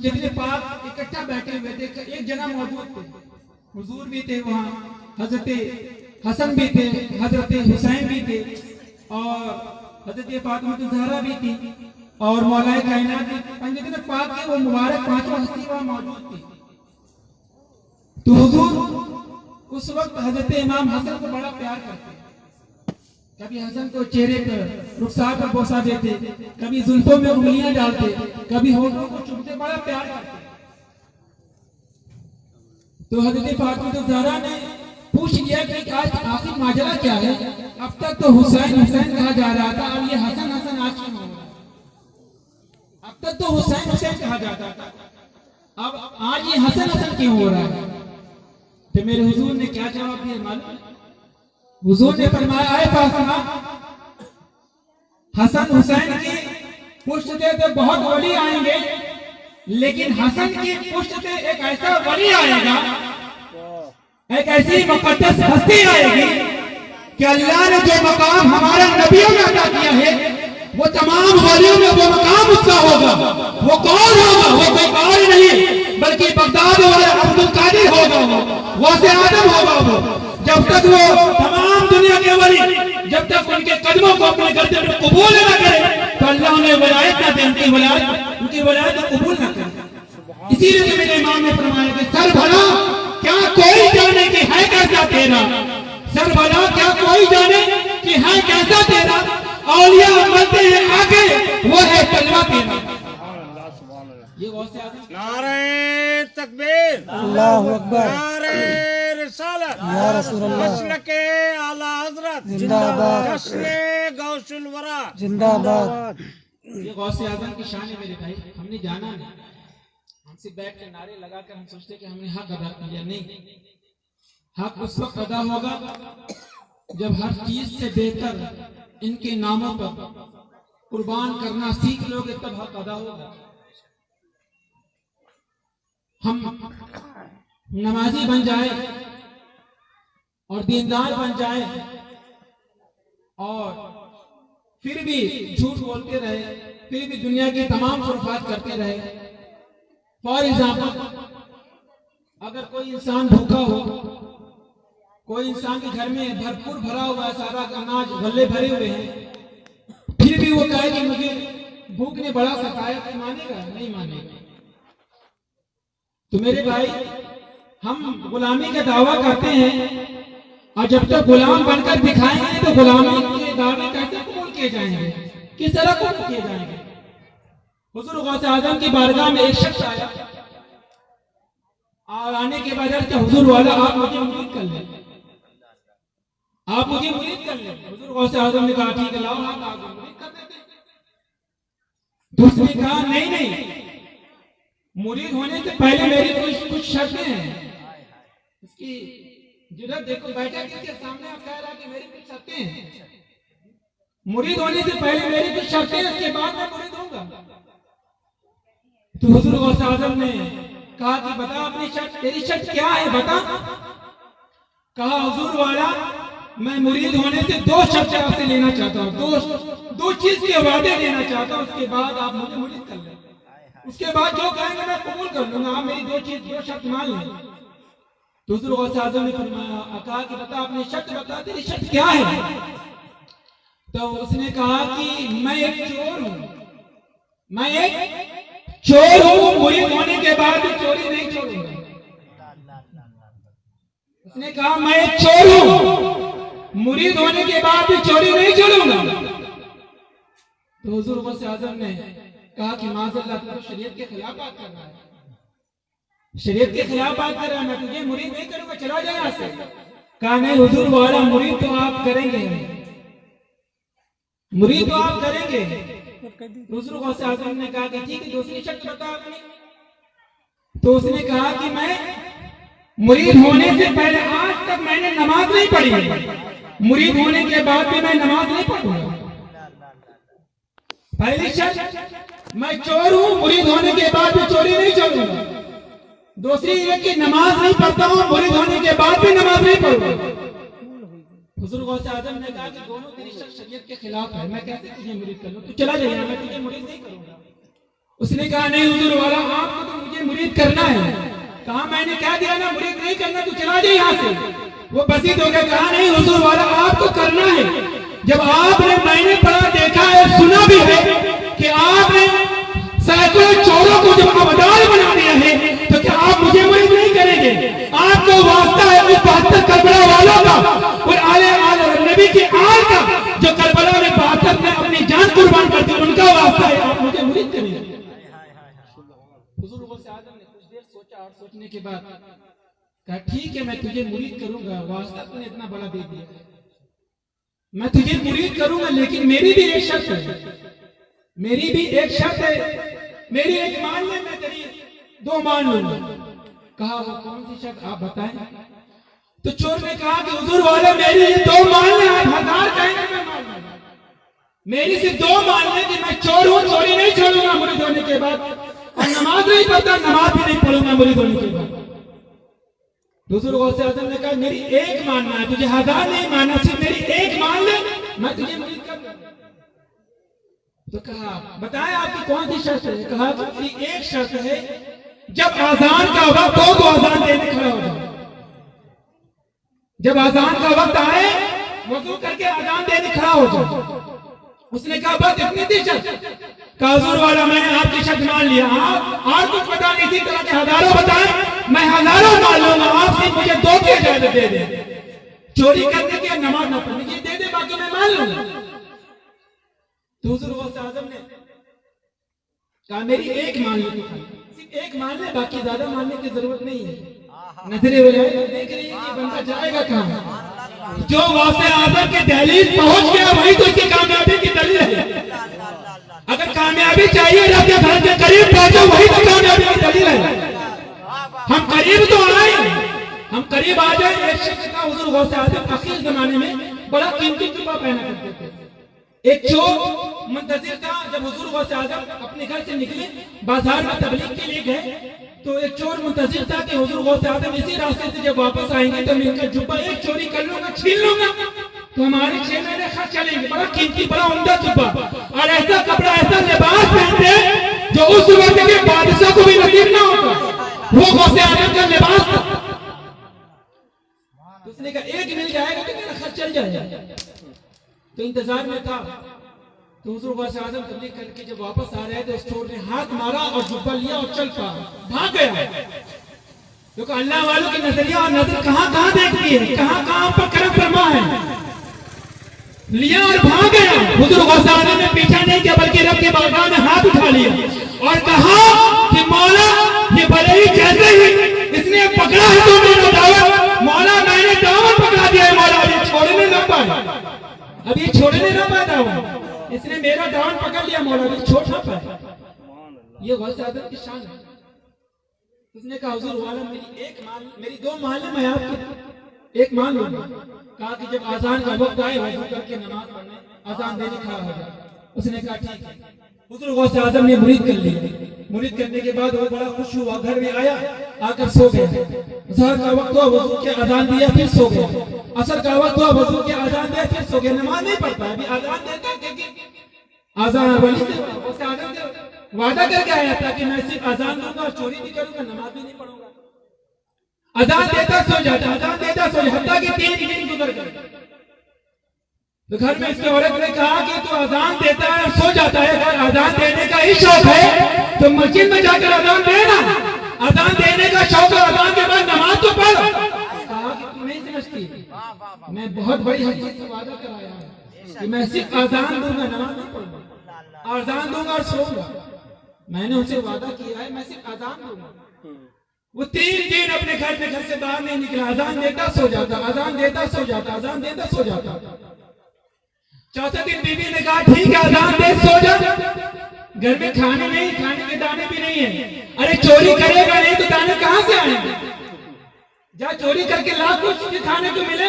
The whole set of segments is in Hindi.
जितने पाक इकट्ठा बैठे हुए थे, एक जना मौजूद थे, हुजूर भी थे वहाँ, हजरत हसन भी थे, हजरत हुसैन भी थे और हजरत फातिमा ज़हरा भी थी और मौलाए कायनात पंजतन पाक के वो मुबारक पांचों हस्ती वहाँ मौजूद थी। तो हुजूर उस वक्त हजरत इमाम हसन को बड़ा प्यार करते, कभी हसन को चेहरे पर रुखसार पर बोसा देते, कभी जुल्फों में उंगलियां डालते, कभी होठों को चूमते, बड़ा प्यार करते। तो हजरत फातिमा ज़हरा ने पूछ लिया कि आज आखिर माजरा क्या है, अब तक तो हुसैन हुसैन कहा जा रहा था, अब ये हसन हसन आज क्यों हो रहा है? अब तक तो हुसैन हुसैन कहा जाता था, अब आज ये हसन हसन क्यों हो रहा है? तो मेरे हुजूर ने क्या जवाब दिया मालूम? हुजूर ने फरमाया, आए फातिमा, हसन हुसैन की पुष्ट से तो बहुत वली आएंगे, लेकिन हसन की पुष्ट से एक ऐसा वली आएगा, एक ऐसी मुकद्दस हस्ती आएगी कि अल्लाह ने जो मकाम हमारे नबियों में अता किया है, वो तमाम वलियों में वो मकाम उसका होगा। वो कौन होगा? वो कोई और नहीं बल्कि बगदाद वाला अब्दुल कादिर होगा, वो से आदम होगा। वो जब तक वो तमाम दुनिया के वली जब तक उनके कदमों को अपने गर्दन में कबूल न करे, तो अल्लाह उन्हें वलायत न दे, उनकी वलायत कबूल न करे। इसीलिए मेरे इमाम ने फरमाया कि सर भला क्या कोई जाने कि है कैसा तेरा, सर भला क्या कोई जाने कि है कैसा तेरा, औलिया मरते हैं आगे, वो है तलवा तेरा। ये गौसे आज़म। नारे तकबीर, अल्लाहु अकबर, नारे रिसालत, या रसूल अल्लाह, मसलके आला हजरत जिंदाबाद, जश्ने गौसुल वरा जिंदाबाद। ये गौसे आज़म की शान है मेरे भाई, हमने जाना नहीं, हमसे बैठ के नारे लगाकर हम सोचते कि हमने हक अदा किया, नहीं। हक उस वक्त अदा होगा जब हर चीज से बेहतर इनके नामों पर कुर्बान करना सीख लोगे, तब हक अदा होगा। हम नमाजी बन जाए और दीनदार बन जाए और फिर भी झूठ बोलते रहे, फिर भी दुनिया की तमाम खुराफात करते रहे। फॉर एग्जाम्पल, अगर कोई इंसान भूखा हो, कोई इंसान के घर में भरपूर भरा हुआ है, सारा अनाज गल्ले भरे हुए हैं, फिर भी वो कहे कि मुझे भूख ने बड़ा सताया, तो मानेगा? नहीं मानेगा। तो मेरे भाई, हम गुलामी का दावा करते हैं और जब तक गुलाम बनकर दिखाएंगे तो गुलामी के दावे कैसे कबूल किए जाएंगे, किस तरह कबूल किए जाएंगे? हुजूर गौसे आज़म की बारगाह में एक शख्स आया और आने के बाद अर्ज़ किया, हुजूर वाला आप मुझे मुरीद कर लें, आप मुझे मुरीद कर लें। हुजूर गौसे आज़म ने कहा, ठीक है, लाओ आप आगे मुरीद कर देते। तो उसने कहा, नहीं नहीं, मुरीद होने से पहले मेरी कुछ शर्तें हैं। इसकी जुर्रत देखो, बैठा किसके सामने, आप कह रहा कि मेरी कुछ शर्तें हैं, मुरीद होने से पहले मेरी कुछ शर्तें हैं, उसके बाद मैं मुरीद होऊंगा। तो हुजूर गौसे आज़म ने कहा कि बता अपनी शर्त, तेरी शर्त क्या है बता। कहा, हुजूर वाला, मैं मुरीद होने से दो शर्तें आपसे लेना चाहता हूँ, दो चीज के वादे देना चाहता हूँ, उसके बाद आप मुझे मुरीद कर लें, उसके बाद जो कहेंगे मैं कबूल कर लूंगा, आप मेरी दो शर्त मान लें। तो हुजूर गौसे आज़म ने फरमाया, कहा कि बता अपनी शर्त बता, तेरी शर्त क्या है? तो उसने कहा कि मैं एक चोर हूँ, मैं एक चोर हूँ, मुरीद होने के बाद भी चोरी नहीं छोड़ूंगा। उसने कहा, मैं एक चोर हूँ, मुरीद होने के बाद भी चोरी नहीं छोड़ूंगा। तो हुजूर गौसे आज़म ने कहा कि माज़अल्लाह, तू शरीयत के खिलाफ बात कर रहा है, शरीयत के खिलाफ बात कर रहा है, मैं तुझे मुरीद नहीं करूंगा, चला जाए यहाँ से। कहा, नहीं हुजूर वाला, मुरीद तो आप करेंगे, मुरीद तो आप करेंगे। हुजूर गौसे आज़म ने कहा कि ठीक है, दूसरी शर्त बता अपनी। तो उसने कहा कि मैं मुरीद होने से पहले आज तक मैंने नमाज नहीं पढ़ी है, मुरीद होने के बाद भी मैं नमाज नहीं पढ़ूंगा। पहली शर्त, मैं चोर हूँ, मुरीद होने के बाद भी चोरी नहीं छोड़ूंगा। दूसरी ये कि नमाज नहीं पढ़ता हूँ, मुरीद होने के बाद भी नमाज नहीं पढ़ूंगा। हुजूर गौसे आज़म ने कहा कि दोनों तेरी शरीयत के खिलाफ है, मैं कैसे तुझे मुरीद कर लूं, तू चला जाइए, मैं तुझे मुरीद नहीं करूंगा। उसने कहा, नहीं हुजूर वाला, आपको तो है। कहा मैंने क्या दिया ना, मुरीद नहीं करना तो चला जाए यहाँ से। वो बसीद हो गया, कहा नहीं हुजूर वाला आपको करना है। जब आपने मैंने पढ़ा देखा है सुना भी है कि आपने सैकड़ों चोरों को जब अबदाल बना दिया है, तो क्या आप मुझे मुरीद नहीं करेंगे? आपको वास्ता है उस 72 करबला वालों का और आले नबी की आल का, जो करबला में 72 में अपनी जान कुर्बान करते, उनका वास्ता है, आप मुझे मुरीद करेंगे। हुजूर गौसे आजम ने कुछ देर सोचा और सोचने के बाद कहा ठीक है मैं तुझे मुरीद करूंगा, वास्ता तूने इतना बड़ा दे दिया, मैं तुझे मुरीद करूंगा, लेकिन मेरी भी एक शर्त है, मेरी भी एक शर्त है, मेरी एक मान ले, मैं तेरी 2 मान लूंगा। कहा वो कौन सी शर्त आप बताएं? तो चोर ने कहा कि हुजूर वाले मेरी ये 2 मान ले, आप 1000 कहेंगे मैं मान लूंगा, मेरी सिर्फ 2 मान ले कि मैं चोर हूं, चोरी नहीं छोड़ूंगा मुरीद होने के बाद, और नमाज नहीं पढ़ता, नमाज भी नहीं पढ़ूंगा मुरीद होने के बाद। हुजूर गौसे आजम ने कहा मेरी एक मानना है, तुझे 1000 नहीं मानना, सिर्फ मेरी एक मान ले, मैं तुझे मुरीद कर दूंगा। तो कहा बताएं आपकी कौन सी शर्त है? कहा कि एक शर्त है, जब आजान का वक्त हो तो आजान देने खड़ा हो जाओ, जब आजान का वक्त आए वजू करके आजान देने खड़ा हो जाओ। उसने कहा बस इतनी थी शर्त? कहा हुजूर वाला मैंने आपकी शर्त मान लिया, आप और कुछ बता नहीं, इसी तरह के हजारों बताएं, मैं हजारों मान लूंगा, आप सिर्फ मुझे 2 की इजाजत दे दे, चोरी करने की नमाज न पढ़ने की दे दे, बाकी मैं मान लूंगा। तो हुजूर गौसे आजम ने कहा मेरी एक मान लो, सिर्फ एक मान ले, बाकी ज्यादा मानने की जरूरत नहीं है। नजरे देख रही है कि बंदा जाएगा कहां? जो गौसे आजम के दहलीज पहुंच गया वही तो उसकी कामयाबी की दलील है। अगर कामयाबी चाहिए रब के घर के करीब पहुंचो, वही तो कामयाबी की दलील है। हम करीब तो आए, हम करीब आ जाए। एक शख्स था हुजूर गौसे आजम आखिर जमाने में बड़ा कीमती जुब्बा पहना करते थे। एक चोर मुंतजिर था, जब हुजूर गौसे आजम अपने घर से निकले बाजार में तबलीग के लिए गए, तो एक चोर मुंतजिर था कि हुजूर गौसे आजम इसी रास्ते से जब वापस आएंगे तो मैं इनका जुब्बा एक चोरी कर लूंगा, छीन लूंगा, तो हमारे 6 महीने खर्च चलेंगे। बड़ा कीमती बड़ा उम्दा जुब्बा, और ऐसा कपड़ा ऐसा लिबास पहनते जो उस वक्त के बादशाह को भी नसीब ना होता, वो गौसे आजम का लिबास था। उसने कहा एक मिल जाएगा तो मेरा खर्च चल जाएगा। तो इंतजार में था, तो हुजूर गौसे आजम तबलीग करके जब वापस आ रहे थे, उस चोर ने हाथ मारा और जुब्बा लिया और चल पड़ा, भाग गया। क्योंकि अल्लाह वालों की नजरिया और नजर कहां कहां देखती है, कहां कहां पर करम फरमा है। लिया और भाग गया। हुजूर गौसे आजम ने पीछा नहीं किया, बल्कि रब के बारगाह में हाथ उठा लिया और कहा कि मौला ये भले ही कैसे ही इसने पकड़ा है तो मेरा दावत, मौला मैंने दावत पकड़ा दिया है, मौला ये छोड़ने ना पाए, अब ये छोड़ने ना पाए दावत, इसने मेरा दावत पकड़ लिया, मौला ये छोड़ ना पाए। ये गौसे आजम की शान है। उसने कहा हुजूर वाला मेरी 2 मान ले, मैं आपकी एक मान लूंगा। कहा कि जब आजान का वक्त आए वजू करके नमाज पढ़ने आजान देने खड़ा हो जाए। उसने कहा ठीक है। हुजूर गौसे आजम ने मुरीद कर लिया। मुरीद करने के बाद वो बड़ा खुश हुआ, घर में आया, आकर सो गया। ज़हर का वक्त हुआ, वजू के आजान दिया, फिर सो गया। असर का वक्त हुआ, वजू के आजान दिया, फिर सो गया। नमाज नहीं पढ़ता, अभी आजान देता है क्योंकि आजान वली से गौसे आजम से वादा करके आया था कि मैं सिर्फ आजान दूंगा और चोरी भी करूंगा, नमाज भी नहीं पढ़ूंगा। अजान देता सो जाता, अजान देता सो जाता, हत्ता कि 3 दिन गुजर गए। तो घर में इसकी औरत ने कहा कि तू अजान देता है और सो जाता है, अगर अजान देने का ही शौक है तो मस्जिद में जाकर अजान देना, अजान देने का शौक है, अजान के बाद नमाज तो पढ़। कहा कि तू नहीं समझती, मैं बहुत बड़ी हकीकत से वादा कराया है कि मैं सिर्फ अजान दूंगा, नमाज नहीं पढ़ूंगा, अजान दूंगा और सोऊंगा। मैंने उनसे वादा किया है, मैं सिर्फ अजान दूंगा। वो 3 दिन अपने घर से बाहर नहीं निकला, अजान देता सो जाता, अजान देता सो जाता, अजान देता सो जाता। चौथे दिन बीवी ने कहा ठीक है अजान दे सो जा, घर में खाने नहीं, खाने के दाने भी नहीं है। अरे चोरी करेगा नहीं तो दाने कहां से आएंगे? जा चोरी करके ला, कुछ भी खाने को मिले,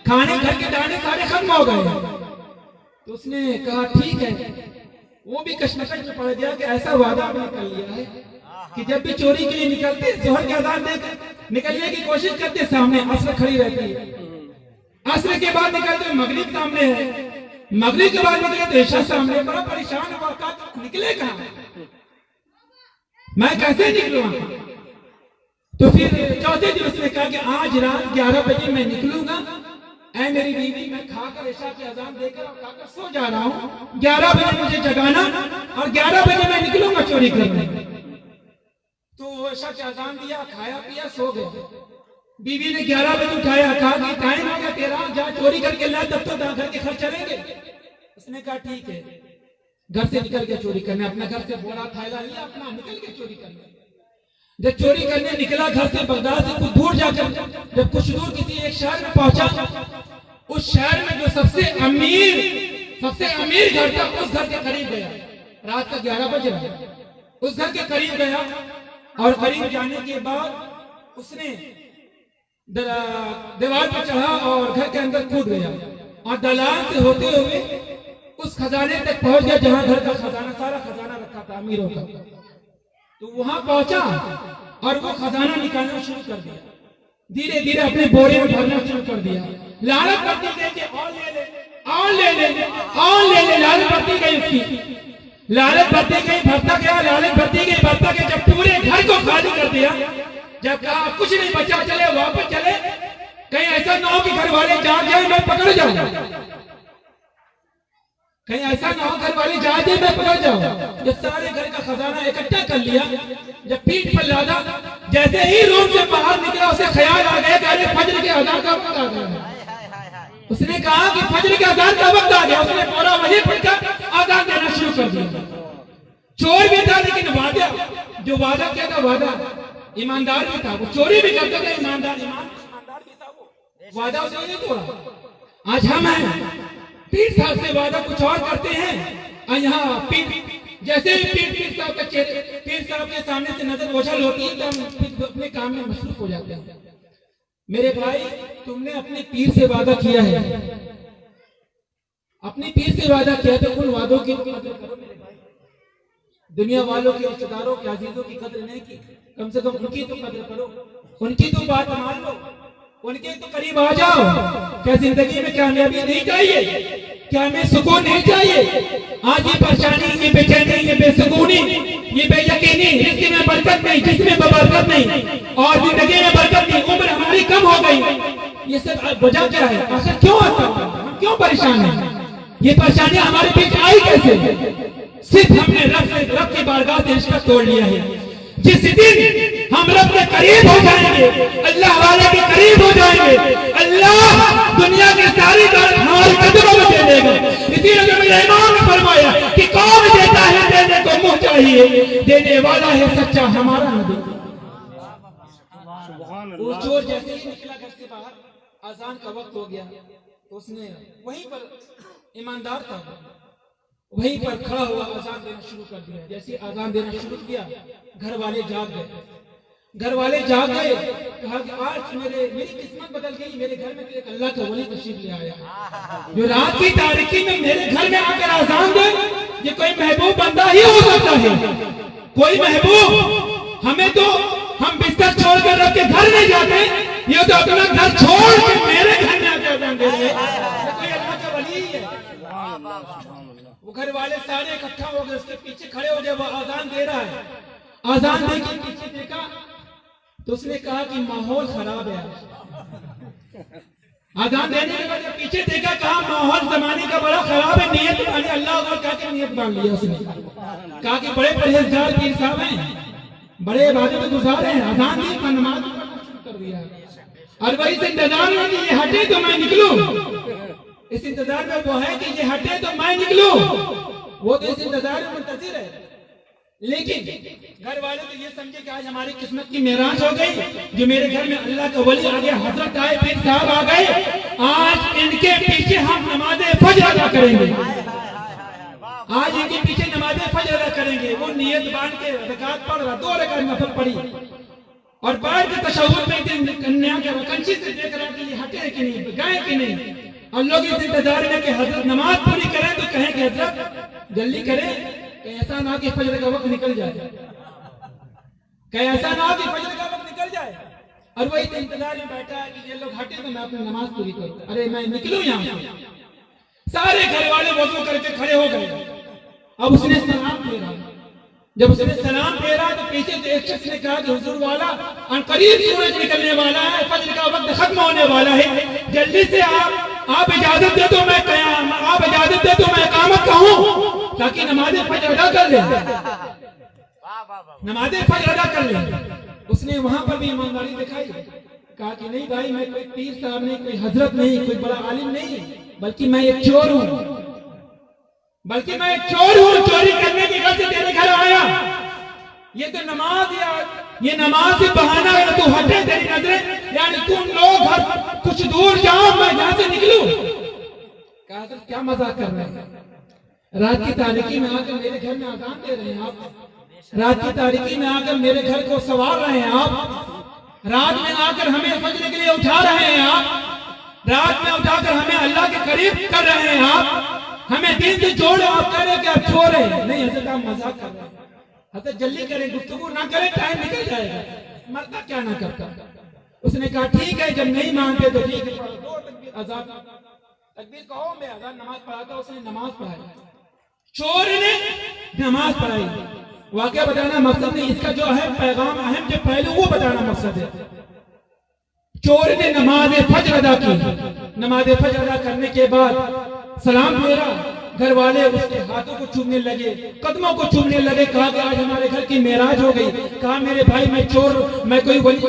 खाने घर के दाने सारे खत्म हो गए। तो उसने कहा ठीक है। वो भी कश्मकश में पड़ गया कि ऐसा वादा आपने कर लिया है कि जब भी चोरी के लिए निकलते, जोहर के अजान देकर निकलने की कोशिश करते, सामने असर खड़ी रहती है, असर के बाद निकलते मगरिब सामने है, मगरिब के बाद निकले तो इशा सामने। बड़ा परेशान हुआ, निकले कहां, मैं कैसे निकलूं? तो फिर चौथे दिन उसने कहा कि आज रात 11 बजे मैं निकलूंगा, ऐ मेरी बीवी मैं खाकर ईशा की अजान देकर और खाकर सो जा रहा हूँ, 11 बजे मुझे जगाना और 11 बजे मैं निकलूंगा चोरी करने। तो ईशा की अजान दिया, खाया पिया, सो गए। बीवी ने 11 बजे उठाया, कहा कि टाइम हो गया तेरा, जा चोरी करके ला, तब तो घर के खर्च चलेंगे। उसने कहा ठीक है। घर से निकल के चोरी करने, अपना घर से बोरा थैला लिया, अपना निकल के चोरी करने। जब चोरी करने निकला घर से, बगदाद से कुछ दूर जाकर जब कुछ दूर किसी एक शहर में पहुंचा, उस शहर में जो सबसे अमीर घर था, उस घर के करीब गया। रात का 11 बज रहा, उस घर के करीब गया और करीब जाने के बाद उसने दीवार पर चढ़ा और घर के अंदर कूद गया और दलान से होते हुए उस खजाने तक पहुंच गया जहां घर का खजाना, सारा खजाना रखा था अमीरों का। तो वहां पहुंचा और वो खजाना निकालना शुरू कर दिया, धीरे धीरे अपने बोरे में भरना शुरू कर दिया। लालच बढ़ती गई कि और ले ले, और ले ले, और ले ले, लालच बढ़ती गई उसकी, लालच बढ़ती गई, भरता गया, लालच बढ़ती गई, भरता गया। जब पूरे घर को खाली कर दिया, जब कहा कुछ नहीं बचा, चले वापस चले, कहीं ऐसा ना हो कि घर वाले जाग जाए मैं पकड़ जाऊंगा, कहीं ऐसा ना हो घर वाले जाग जाए मैं पकड़ जाऊंगा। जब सारे घर का खजाना इकट्ठा कर लिया, जब पीठ पर लादा, जैसे ही रूम से बाहर निकला उसे ख्याल आ गया कि अरे फजर के अज़ान का वक्त आ गया। उसने कहा कि फजर के अज़ान का वक्त आ गया। उसने पूरा वही पढ़कर अज़ान देना शुरू कर दिया। चोर भी था लेकिन वादा, जो वादा किया था वादा ईमानदार भी था, वो चोरी भी करता था, ईमानदार भी था, वो वादा उसे नहीं तोड़ा। आज हम हैं 30 साल से वादा कुछ और करते हैं और यहाँ जैसे ही पीर साहब के सामने से नजर ओझल होती है तो हम अपने काम में मसरूफ हो जाते हैं। मेरे भाई, तुमने अपने पीर से वादा किया है, अपने पीर से वादा किया तो उन वादों की कदर करो मेरे भाई। दुनिया वालों के, रिश्तेदारों के, अजीजों की कदर नहीं की, कम से कम उनकी तो कदर करो, उनकी तो बात मान लो, उनके तो करीब आ जाओ। क्या जिंदगी में कामयाबी नहीं चाहिए? क्या हमें सुकून नहीं चाहिए? आज ये परेशानी, ये बेचैनी, ये बेसुकूनी, ये बेयकीनी, जिसमें बरकत नहीं, जिसमें बरकत नहीं, और जिंदगी में बरकत नहीं, उम्र हमारी कम हो गई, ये सब वजह क्या है? आखिर क्यों ऐसा? हम क्यों परेशान हैं? ये परेशानी हमारे बीच आई कैसे? सिर्फ हमने रब की बारगाह से रिश्ता तोड़ लिया है। जिस दिन हम रब के करीब हो जाएंगे, अल्लाह वाले के करीब हो जाएंगे, अल्लाह दुनिया की सारी दौलत हमारे कदमों में दे देगा। इसीलिए मेरे इमाम ने फरमाया कि कौन देता है देने को मुंह चाहिए, देने वाला है सच्चा हमारा नबी। वो चोर जैसे ही निकला घर से बाहर, अजान का वक्त हो गया, तो उसने वहीं पर, ईमानदार था, वहीं पर खड़ा हुआ अजान देना शुरू कर दिया। जैसे अजान देना शुरू किया, घर वाले जाग गए, घर वाले जाग गए। कहा कि आज मेरी किस्मत बदल गई, मेरे घर में एक अल्लाह का वली तशरीफ ले आया जो रात की तारीकी में मेरे घर में आकर अजान दे। ये कोई महबूब बंदा ही हो सकता है, कोई महबूब। हमें तो, हम बिस्तर छोड़कर रख के घर नहीं जाते, ये तो अपना घर छोड़ के मेरे घर में आकर अजान दे रहे हैं। कोई अल्लाह का वली है। वो घर वाले सारे इकट्ठा हो गए, उसके पीछे खड़े हो गए, वो आजान दे रहा है। आजान दे के पीछे देखा तो उसने कहा कि माहौल खराब है। आजान देने के बाद पीछे देखा, कहा माहौल जमाने का बड़ा खराब है, नियत वाले अल्लाह अकबर कहा के नियत बांध लिया उसने। कहा कि बड़े परहेजगार पीर साहब हैं, बड़े इबादत गुजार हैं, आजान दी, नमाज शुरू कर दिया। और वही से इंतजार में कि ये हटे तो मैं निकलूं, इस इंतजार में वो है कि ये हटे तो मैं निकलूं, वो तो इस इंतजार में मुंतजिर है। लेकिन घर वाले तो ये समझे कि आज हमारी किस्मत की मेराज हो गई, जो मेरे घर में अल्लाह का वली आ गया, हजरत आए पीर साहब आ गए, आज इनके पीछे हम नमाज़े फज्र अदा करेंगे, आज इनके पीछे नमाज़े फज्र अदा करेंगे। वो नियत बांध के रकात पढ़ रहा, 2 रकात नफल पढ़ी, और बैठ के तशहुद में कन्या के कंची से देख रहा कि ये हटे कि नहीं, गए कि नहीं। और लोग इस इंतजार में कि हजरत नमाज पूरी करें तो कहें कि हजरत जल्दी करें, ऐसा ना कि फजर का वक्त निकल जाए, कहीं ऐसा ना कि फजर का वक्त निकल जाए। और वही इंतजार में बैठा है कि ये लोग हटे तो मैं अपनी नमाज पूरी करूं, अरे मैं निकलूं यहाँ से। सारे घर वाले वजू करके खड़े हो गए। अब उसने सलाम फेरा, जब उसने सलाम फेरा तो पीछे से एक शख्स ने कहा कि हुजूर वाला अनकरीब सूरज निकलने वाला है, फजर का वक्त खत्म होने वाला है, जल्दी से आप इजाजत दे तो मैं कयाम, आप इजाजत दे तो मैं इकामत कहूं ताकि नमाज फजर अदा कर ले, नमाज फजर अदा कर ले। उसने वहां पर भी ईमानदारी दिखाई, कहा कि नहीं भाई, मैं कोई पीर साहब नहीं, कोई हजरत नहीं, कोई बड़ा आलिम नहीं, बल्कि मैं एक चोर हूं, बल्कि मैं एक चोर हूं, चोरी करने के घर से तेरे घर आया। ये तो नमाज ये नमाज से बहाना है, तू हटे तेरी नजरें, यानी तुम लोग घर कुछ दूर जाओ, मैं यहां से निकलूं। कहा तो क्या मजाक कर रहे हैं, रात की तारीकी में आकर मेरे घर में आजान दे रहे हैं आप, रात की तारीकी में आकर मेरे घर को संवार रहे हैं आप, रात में आकर हमें फजर के लिए उठा रहे हैं आप, रात में उठाकर हमें अल्लाह के करीब कर रहे हैं आप, हमें दिन से जोड़ आप कह रहे हैं कि आप छोड़े नहीं, हजरत आप मजाक कर रहे हैं, हजरत जल्दी करें, गुफ्तगू ना करें, टाइम निकल जाएगा, मरता क्या ना करता। उसने कहा ठीक है, जब नहीं मानते तो ठीक है, दो तकबीर अज़ान, तकबीर कहो, मैं अज़ान नमाज पढ़ाता, उसने नमाज पढ़ाई, चोर ने नमाज पढ़ाई। वाकया बताना मकसद नहीं, इसका जो है पैगाम अहम जो पहलू वो बताना मकसद है। चोर ने नमाज फजर अदा की, नमाज फजर अदा करने के बाद सलाम फेरा, घर वाले उसके हाथों को चूमने लगे, कदमों को चूमने लगे, कहा कि आज हमारे घर की मेराज हो गई। कहा मेरे भाई मैं चोर, मैं कोई वली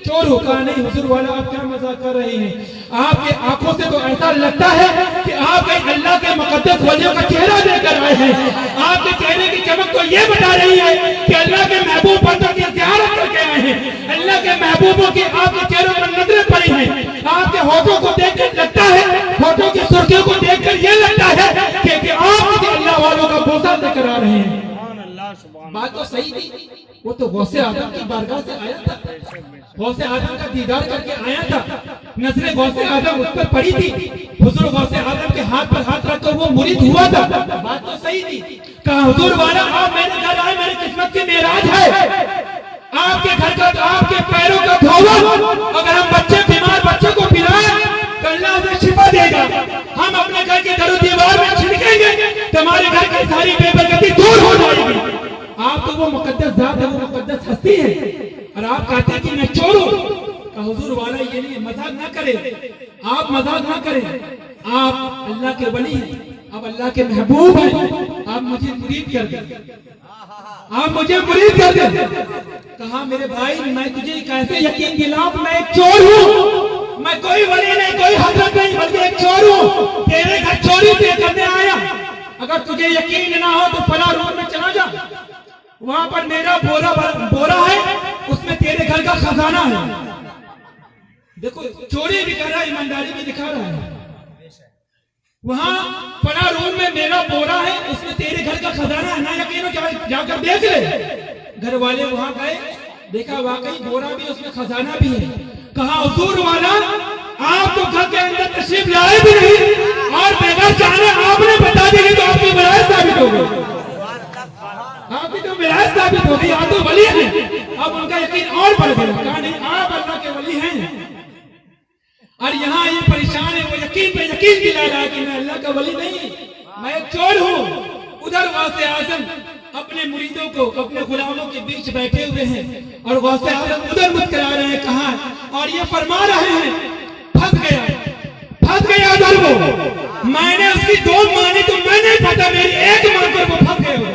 चोर हूँ। कहा नहीं हुजूर वाला, आप क्या मजाक कर रहे हैं, आपके आंखों से तो ऐसा लगता है कि आप कहीं अल्लाह के मुकद्दस वलियों का चेहरा देखकर आए हैं, आपके चेहरे की चमक तो ये बता रही है कि अल्लाह के महबूब पर की ज़ियारत करके आए हैं, अल्लाह के महबूबों की आपके चेहरों पर नजरें पड़ी हैं, आपके होठों को देखकर लगता है, होठों की सुर्खियों को देखकर ये लगता है कि आप किसी अल्लाह वालों का बोसा लेकर आ रहे हैं। बात तो सही थी, वो तो गौसे आदम की बारगाह से आया था, गौसे आदम का दीदार करके आया था, नजरे गौसे आदम उस पर पड़ी थी, हुजूर गौसे आदम के हाथ पर हाथ रखकर वो मुरीद हुआ था। बात तो सही थी। कहा हुजूर वाला आप मेरे घर आए, मेरी किस्मत की मेराज है, आपके घर का, आपके पैरों का धोवा, अगर हम बच्चे बीमार बच्चे को पिलाएं तो अल्लाह उसे शिफा देगा, हम अपने घर के दरो दीवार में छिड़केंगे तो हमारे घर की सारी बेबरकती दूर हो जाएगी। आप तो वो मुकद्दस जात है, वो मुकद्दस हस्ती है, और आप कहते हैं कि मैं चोर हूँ। का हुजूर वाला ये नहीं, मजाक ना करें, आप मजाक ना करें, आप अल्लाह के वली हैं, आप अल्लाह के महबूब हैं, आप मुझे मुरीद कर दें, आप मुझे मुरीद कर दें। कहा मेरे भाई मैं तुझे कैसे यकीन दिलाऊं, मैं एक चोर हूँ, मैं कोई वली नहीं, कोई हजरत नहीं, बल्कि एक चोर हूँ, तेरे घर चोरी से करने आया। अगर तुझे यकीन ना हो तो फला रूम में चला जा, वहां पर मेरा बोरा है, उसमें तेरे घर का खजाना है। देखो चोरी भी कर रहा है, ईमानदारी भी दिखा रहा है। वहां फला रूम में मेरा बोरा है, उसमें तेरे घर का खजाना है, ना यकीन हो जाकर देख ले। घर वाले वहां गए, देखा वाकई बोरा भी, उसमें खजाना भी है। कहा हुजूर वाला आप तो घर के अंदर तशरीफ लाए भी नहीं और बगैर जाने आपने बता दी तो आपकी विलायत साबित हो गई, आपकी तो विलायत साबित हो गई, आप तो वली हैं। अब उनका यकीन और बढ़ गया, कहा नहीं आप अल्लाह के वली हैं। और यहाँ ये परेशान है, वो यकीन पे यकीन दिला रहा है कि मैं अल्लाह का वली नहीं, मैं एक चोर हूँ। उधर गौसे आजम अपने मुरीदों को, अपने गुलामों के बीच बैठे हुए हैं और गौसे आजम उधर मुस्कुरा रहे हैं, कहा और ये फरमा रहे हैं फंस गया उधर वो, मैंने उसकी दो मानी तो मैं नहीं पता, मेरी एक मानकर वो फंस गया उधर,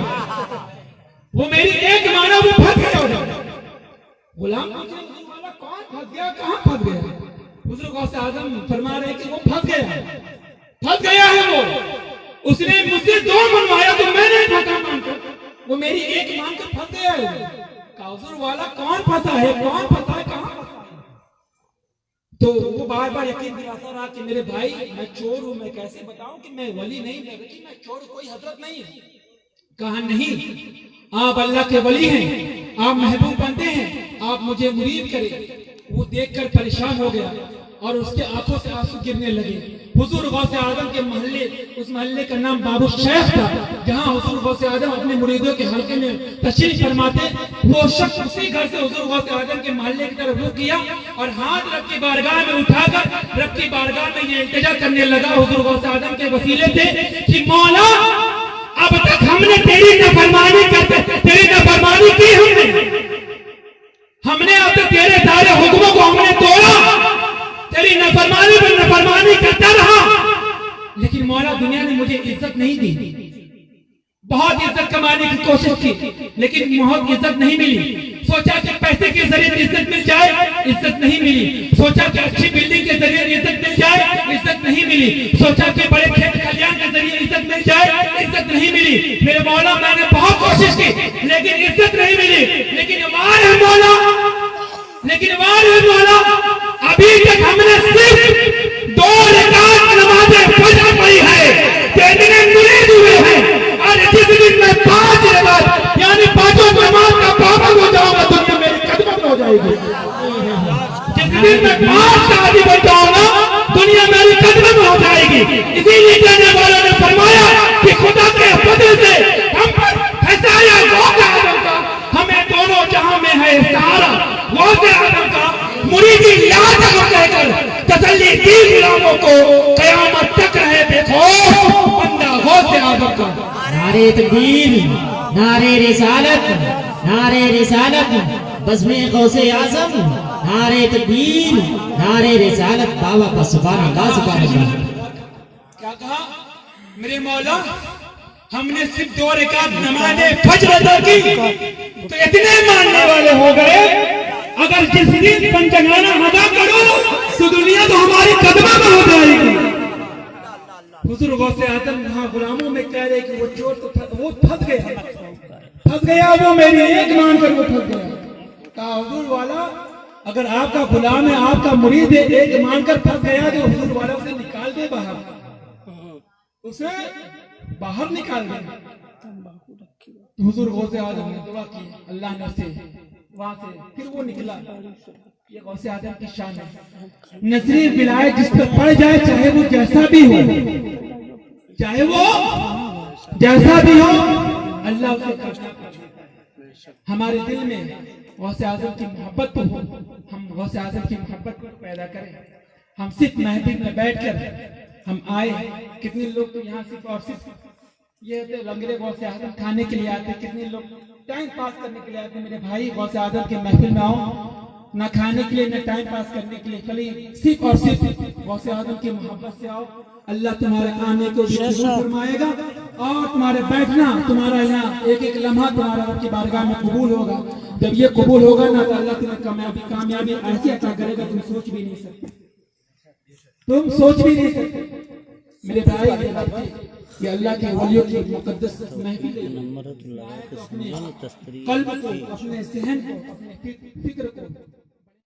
वो मेरी एक माना वो फंस गया उधर। गुलाम कौन फंस गया, कहाँ फंस गया? हुजूर गौसे आजम फरमा रहे कि वो फंस गया है वो, उसने मुझसे दो मनवाया तो मैं नहीं फंसा मानकर, वो मेरी एक मानकर फंस गया है। हुजूर वाला कौन फंसा है, कौन फंसा है, कहाँ फंसा है? तो वो बार बार यकीन दिलाता रहा कि मेरे भाई मैं चोर हूं, मैं कैसे बताऊं कि मैं वली नहीं, मैं चोर, कोई हजरत नहीं है। कहा नहीं, आप अल्लाह के वली हैं, आप महबूब बनते हैं, आप मुझे मुरीद करें। वो देखकर परेशान हो गया और उसके आंखों से आंसू गिरने लगे। हुजूर गौसे आजम के मोहल्ले, उस मोहल्ले का नाम बाबू शेख था, जहां हुजूर गौसे आजम अपने मुरीदों के हल्के में तशरीफ फरमाते। वो शख्स उसी घर से हुजूर गौसे आजम के मोहल्ले की तरफ रुख किया और हाथ रब की बारगाह में उठाकर रब की बारगाह में ये इल्तिजा करने लगा हुजूर गौसे आजम के वसीले से कि मौला अब तक हमने तेरी नाफरमानी की हमने अब तक तेरे सारे हुक्मों को हमने तोड़ा, तेरी नाफरमानी पर नाफरमानी करता रहा, लेकिन मौला दुनिया ने मुझे इज्जत नहीं दी। बहुत इज्जत कमाने की कोशिश की, लेकिन बहुत इज्जत नहीं मिली। सोचा कि पैसे के जरिए इज्जत मिल जाए, इज्जत नहीं मिली। सोचा कि अच्छी बिल्डिंग के जरिए इज्जत मिल जाए, इज्जत नहीं मिली। सोचा कि बड़े खेत खलियान के जरिए इज्जत मिल जाए, इज्जत नहीं मिली। मेरे मौला मैंने बहुत कोशिश की, लेकिन इज्जत नहीं मिली। लेकिन वार है मौला, अभी तक हमने सिर्फ 2 रकात नमाज़े फजर पढ़ी है, तेरे मुरीद हुए हैं। और जिस दिन मैं 5 रकात यानी 5 नमाज का पाबंद हो जाऊंगा, दुनिया मेरी खिदमत हो जाएगी। जिस दिन मैं 5 का आदि बन जाऊंगा, दुनिया मेरी खिदमत हो जाएगी। इसीलिए कहने वालों ने फरमाया कि खुदा के फजल से हम पर फैसाया गौसे आदम का, हमें दोनों जहां में है सहारा। गौसे आदम का मुरीदी याद कहकर तसल्ली दी गुलामों को, कयामत तक रहे बेखौफ बंदा गौसे आदम का। नारे तकबीर, नारे रिसालत, बज़्मे गौसे आज़म, नारे तकबीर, नारे रिसालत, बाबा का सुभान अल्लाह। क्या कहा मेरे मौला? हमने सिर्फ 2 रकात नमाज़े फज्र अदा की तो इतने मानने वाले हो गए। अगर जिस दिन पंचगाना अदा करो तो दुनिया तो हमारी कदमों में हो जाएगी। हुजूर गौसे आदम वहां गुलामों में कह रहे कि वो चोर तो वो फंस गया, वो मेरी एक मानकर वो फंस गया। कहा हुजूर वाला, अगर आपका गुलाम है, आपका मुरीद है, एक मानकर फंस गया तो हुजूर वाला उसे निकाल दे बाहर, उसे बाहर निकाल दे। तो हुजूर गौसे आदम ने दुआ की, अल्लाह ने उसे वहां से फिर वो निकला। ये गौसे आदम की शान है। नजरी विलायत जिस पर पड़ जाए, चाहे वो जैसा भी हो, अल्लाह उसे करता है। हमारे दिल में गौसे आजम की मोहब्बत तो हो, हम गौसे आजम की मोहब्बत को पैदा करें। हम सिर्फ महफिल में बैठकर हम आए, कितने लोग तो यहाँ सिर्फ और सिर्फ ये लंगरे गौसे आजम खाने के लिए आते, कितने लोग टाइम पास करने के लिए आते। मेरे भाई गौसे आजम के महफिल में आओ, ना खाने के लिए ना टाइम पास करने के लिए, खाली सिर्फ और सिर्फ गौसे आजम की मोहब्बत से आओ। अल्लाह तुम्हारे आने को भी कबूल फरमाएगा और तुम्हारे बैठना, तुम्हारा यहाँ एक एक लम्हा तुम्हारा आपकी बारगाह में कबूल होगा। जब ये कबूल होगा ना, तो अल्लाह तुम्हें कामयाबी ऐसी अता करेगा तुम सोच भी नहीं सकते, मेरे भाई। ये अल्लाह के वलियों की मुकद्दस महफिल है। अपने कल्ब को, अपने ज़हन को, अपने फिक्र को